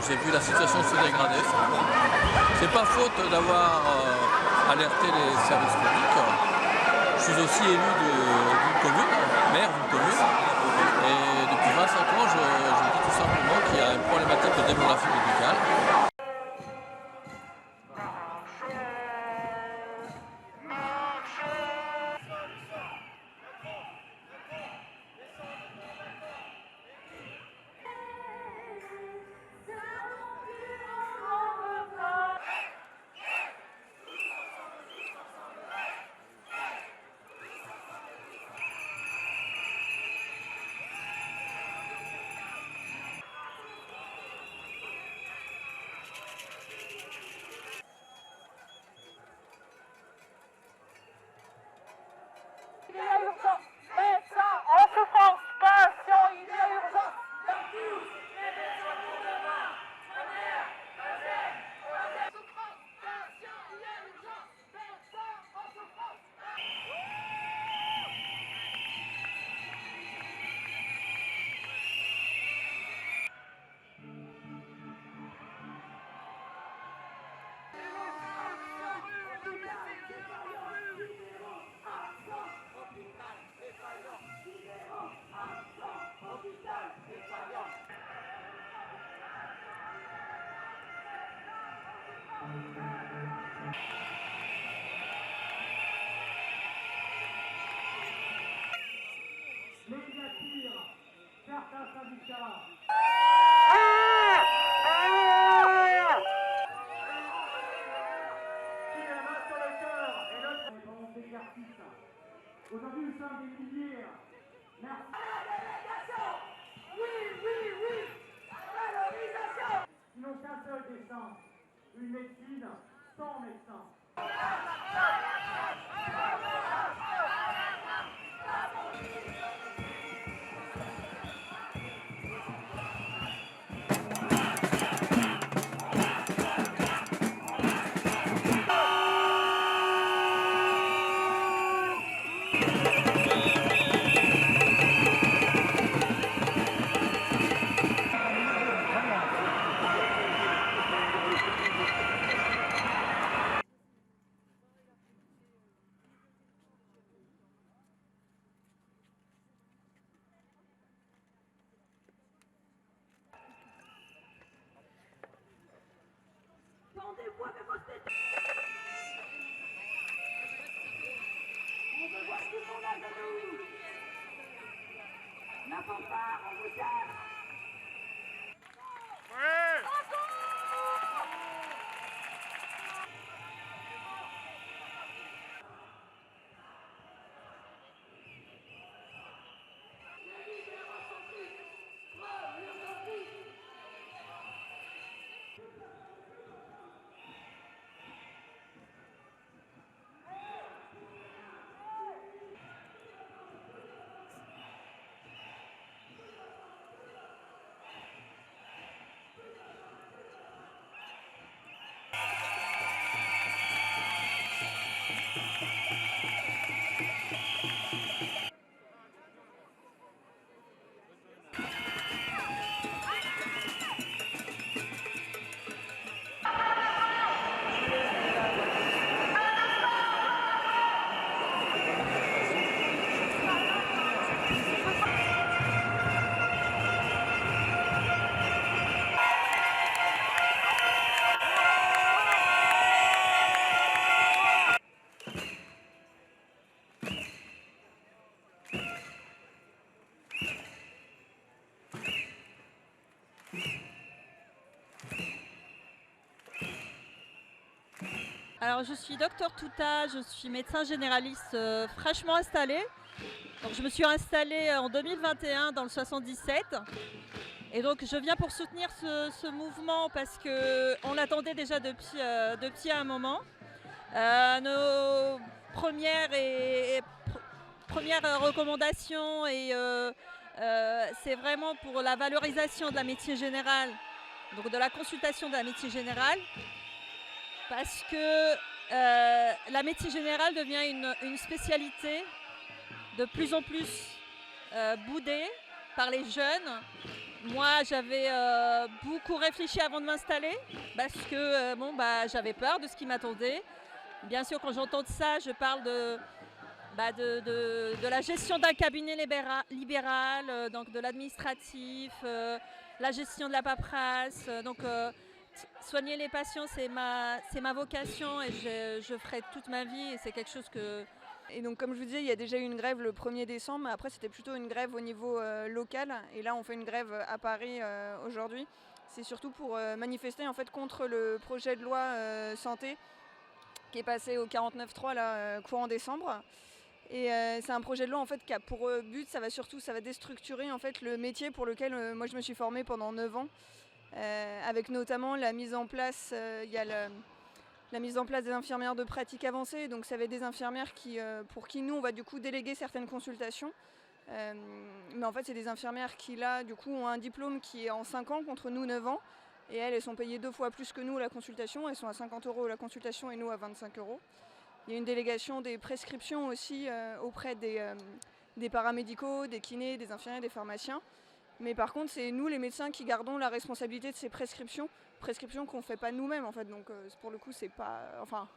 J'ai vu la situation se dégrader. C'est pas faute d'avoir alerté les services publics. Je suis aussi élu d'une commune, maire d'une commune, et depuis 25 ans, je dis tout simplement qu'il y a une problématique de démographie médicale. Il y a urgence, médecin en souffrance, patient, il y a urgence. Médiature, certains syndicats. Qui a la main sur le cœur et l'autre pendant cet exercice. Aujourd'hui, nous sommes des milliers. Merci. Oui, oui, oui, valorisation. Ils n'ont qu'un seul dessein, une médecine sans médecin. Rendez-vous avec vos têtes. On veut voir tout le monde à genoux. La fanfare, on vous cherche. Alors je suis docteur Touta, je suis médecin généraliste fraîchement installé. Donc je me suis installée en 2021 dans le 77. Et donc je viens pour soutenir ce mouvement parce qu'on l'attendait déjà depuis un moment. Nos premières recommandations c'est vraiment pour la valorisation de la médecine générale, donc de la consultation de la médecine générale, parce que la médecine générale devient une spécialité de plus en plus boudée par les jeunes. Moi, j'avais beaucoup réfléchi avant de m'installer parce que j'avais peur de ce qui m'attendait. Bien sûr, quand j'entends ça, je parle de la gestion d'un cabinet libéral, donc de l'administratif, la gestion de la paperasse. Soigner les patients, c'est ma vocation et je ferai toute ma vie et c'est quelque chose que... Et donc comme je vous disais, il y a déjà eu une grève le 1er décembre, mais après c'était plutôt une grève au niveau local. Et là on fait une grève à Paris aujourd'hui. C'est surtout pour manifester en fait contre le projet de loi santé qui est passé au 49.3 là, courant décembre. Et c'est un projet de loi en fait qui a pour but, ça va déstructurer en fait le métier pour lequel moi je me suis formée pendant 9 ans. Avec notamment la mise en place, la mise en place des infirmières de pratique avancée. Donc ça va être des infirmières pour qui nous on va du coup déléguer certaines consultations. Mais en fait c'est des infirmières qui là du coup ont un diplôme qui est en 5 ans contre nous 9 ans. Et elles sont payées 2 fois plus que nous la consultation. Elles sont à 50 € la consultation et nous à 25 €. Il y a une délégation des prescriptions aussi auprès des paramédicaux, des kinés, des infirmiers, des pharmaciens. Mais par contre, c'est nous les médecins qui gardons la responsabilité de ces prescriptions qu'on ne fait pas nous-mêmes en fait. Donc pour le coup, c'est pas... Enfin,